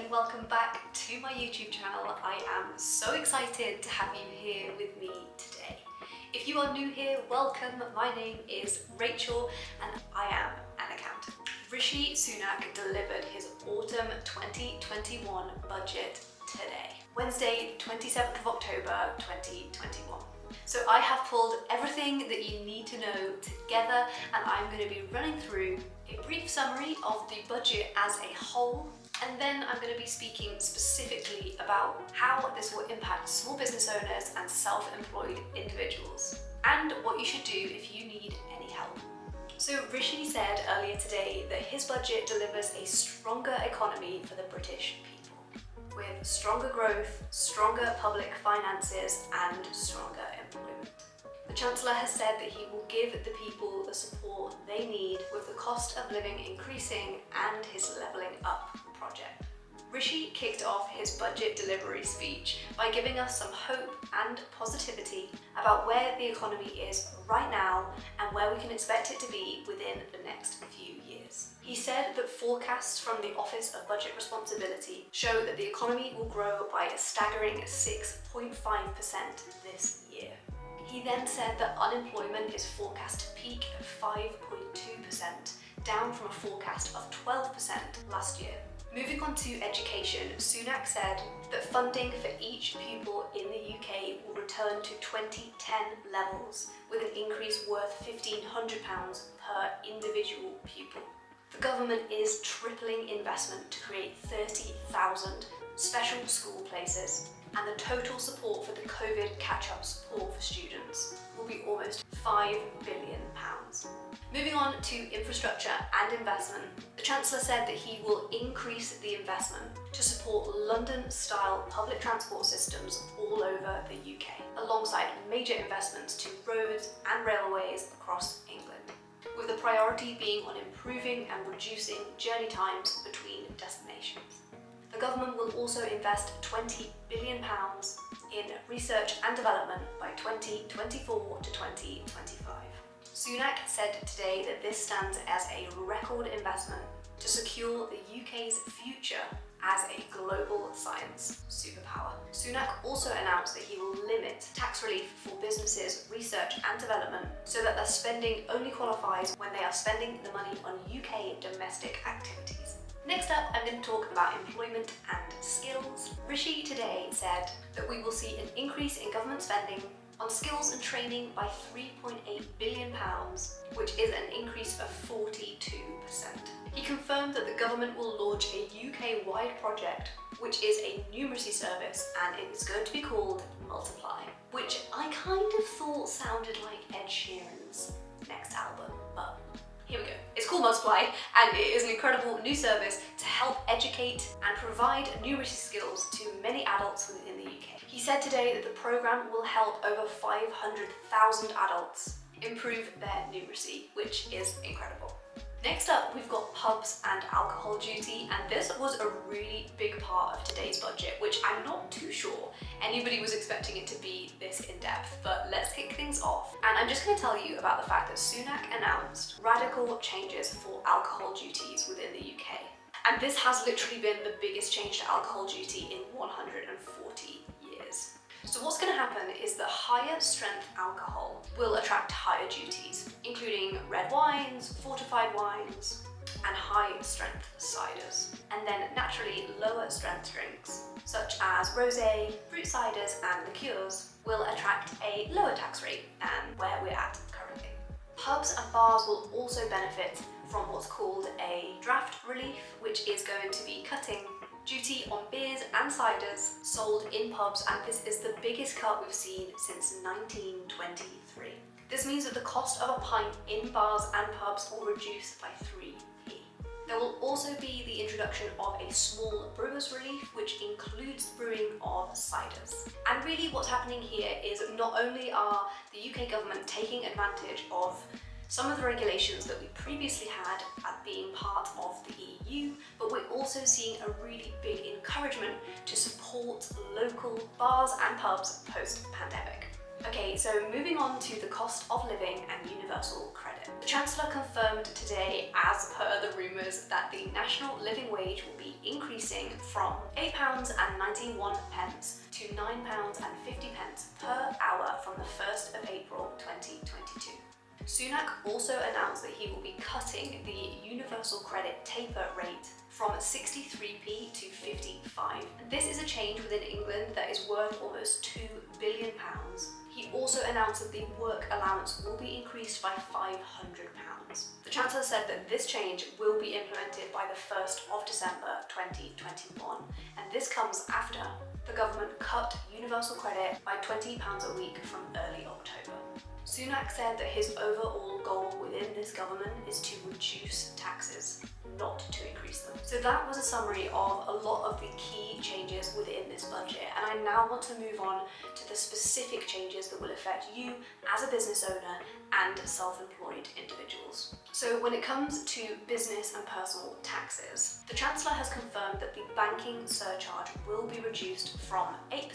and welcome back to my YouTube channel. I am so excited to have you here with me today. If you are new here, welcome. My name is Rachel and I am an accountant. Rishi Sunak delivered his autumn 2021 budget today, Wednesday, 27th of October 2021. So I have pulled everything that you need to know together, and I'm going to be running through a brief summary of the budget as a whole, and then I'm going to be speaking specifically about how this will impact small business owners and self-employed individuals, and what you should do if you need any help. So Rishi said earlier today that his budget delivers a stronger economy for the British people, with stronger growth, stronger public finances and stronger employment. The Chancellor has said that he will give the people the support they need with the cost of living increasing and his Levelling Up project. Rishi kicked off his budget delivery speech by giving us some hope and positivity about where the economy is right now and where we can expect it to be within the next few years. He said that forecasts from the Office of Budget Responsibility show that the economy will grow by a staggering 6.5% this year. He then said that unemployment is forecast to peak at 5.2%, down from a forecast of 12% last year. Moving on to education, Sunak said that funding for each pupil in the UK will return to 2010 levels, with an increase worth £1,500 per individual pupil. The government is tripling investment to create 30,000 special school places, and the total support for the COVID catch-up support for students will be almost £5 billion. Moving on to infrastructure and investment, the Chancellor said that he will increase the investment to support London-style public transport systems all over the UK, alongside major investments to roads and railways across England, with the priority being on improving and reducing journey times between destinations. The government will also invest £20 billion in research and development by 2024 to 2025. Sunak said today that this stands as a record investment to secure the UK's future as a global science superpower. Sunak also announced that he will limit tax relief for businesses' research and development so that their spending only qualifies when they are spending the money on UK domestic activities. Next up, I'm going to talk about employment and skills. Rishi today said that we will see an increase in government spending on skills and training by £3.8 billion, which is an increase of 42%. He confirmed that the government will launch a UK-wide project, which is a numeracy service, and it is going to be called Multiply, which I kind of thought sounded like Ed Sheeran's next album, but here we go. It's called Multiply, and it is an incredible new service to help educate and provide numeracy skills to many adults within the UK. He said today that the programme will help over 500,000 adults improve their numeracy, which is incredible. Next up, we've got pubs and alcohol duty, and this was a really big part of today's budget, which I'm not too sure anybody was expecting it to be this in-depth, but let's kick things off. And I'm just going to tell you about the fact that Sunak announced radical changes for alcohol duties within the UK. And this has literally been the biggest change to alcohol duty in 140 years. So what's going to happen is that higher strength alcohol will attract higher duties, including red wines, fortified wines, and high strength ciders. And then naturally lower strength drinks, such as rosé, fruit ciders, and liqueurs, will attract a lower tax rate than where we're at currently. Pubs and bars will also benefit from what's called a draft relief, which is going to be cutting duty on beers and ciders sold in pubs, and this is the biggest cut we've seen since 1923. This means that the cost of a pint in bars and pubs will reduce by 3p. There will also be the introduction of a small brewer's relief, which includes brewing of ciders. And really what's happening here is not only are the UK government taking advantage of some of the regulations that we previously had at being part of the EU, but we're also seeing a really big encouragement to support local bars and pubs post-pandemic. Okay, so moving on to the cost of living and universal credit. The Chancellor confirmed today, as per the rumours, that the national living wage will be increasing from £8.91 to £9.50 per hour from the 1st of April 2022. Sunak also announced that he will be cutting the universal credit taper rate from 63p to 55. This is a change within England that is worth almost £2 billion. He also announced that the work allowance will be increased by £500. The Chancellor said that this change will be implemented by the 1st of December 2021, and this comes after the government cut universal credit by £20 a week from early October. Sunak said that his overall goal within this government is to reduce taxes, not to increase them. So that was a summary of a lot of the key changes within this budget, and I now want to move on to the specific changes that will affect you as a business owner and self-employed individuals. So when it comes to business and personal taxes, the Chancellor has confirmed that the banking surcharge will be reduced from 8%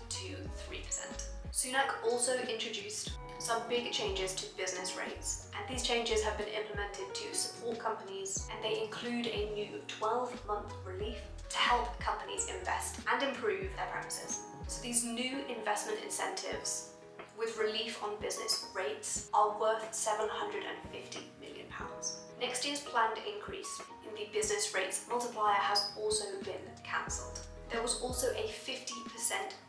to 3%. Sunak also introduced some big changes to business rates, and these changes have been implemented to support companies, and they include a new 12-month relief to help companies invest and improve their practices. So these new investment incentives with relief on business rates are worth £750 million. Next year's planned increase in the business rates multiplier has also been cancelled. There was also a 50%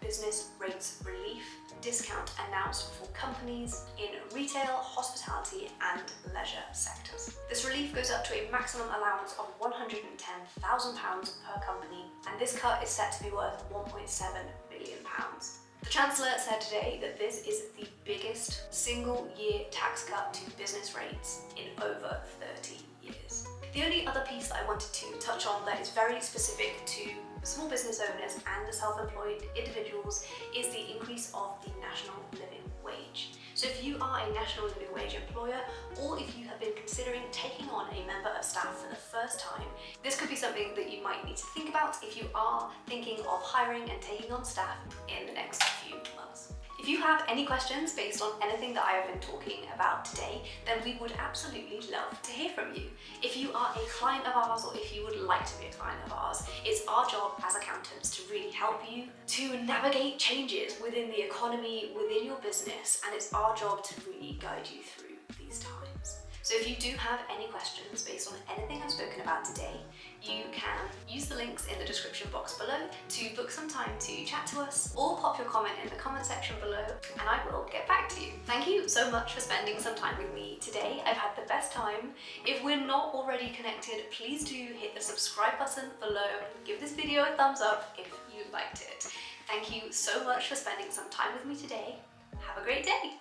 business rates relief discount announced for companies in retail, hospitality and leisure sectors. This relief goes up to a maximum allowance of £110,000 per company, and this cut is set to be worth £1.7 billion. The Chancellor said today that this is the biggest single-year tax cut to business rates in over 30 years. The only other piece that I wanted to touch on that is very specific to small business owners and the self-employed individuals is the increase of the national living wage. So if you are a national living wage employer, or if you have been considering taking on a member of staff for the first time, this could be something that you might need to think about if you are thinking of hiring and taking on staff in the next few months. If you have any questions based on anything that I have been talking about today, then we would absolutely love to hear from you. If you are a client of ours, or if you would like to be a client of ours, it's our job as accountants to really help you to navigate changes within the economy, within your business, and it's our job to really guide you through these times. So if you do have any questions based on anything I've spoken about today, you can use the links in the description box below to book some time to chat to us, or pop your comment in the comment section below and I will get back to you. Thank you so much for spending some time with me today. I've had the best time. If we're not already connected, please do hit the subscribe button below. Give this video a thumbs up if you liked it. Thank you so much for spending some time with me today. Have a great day.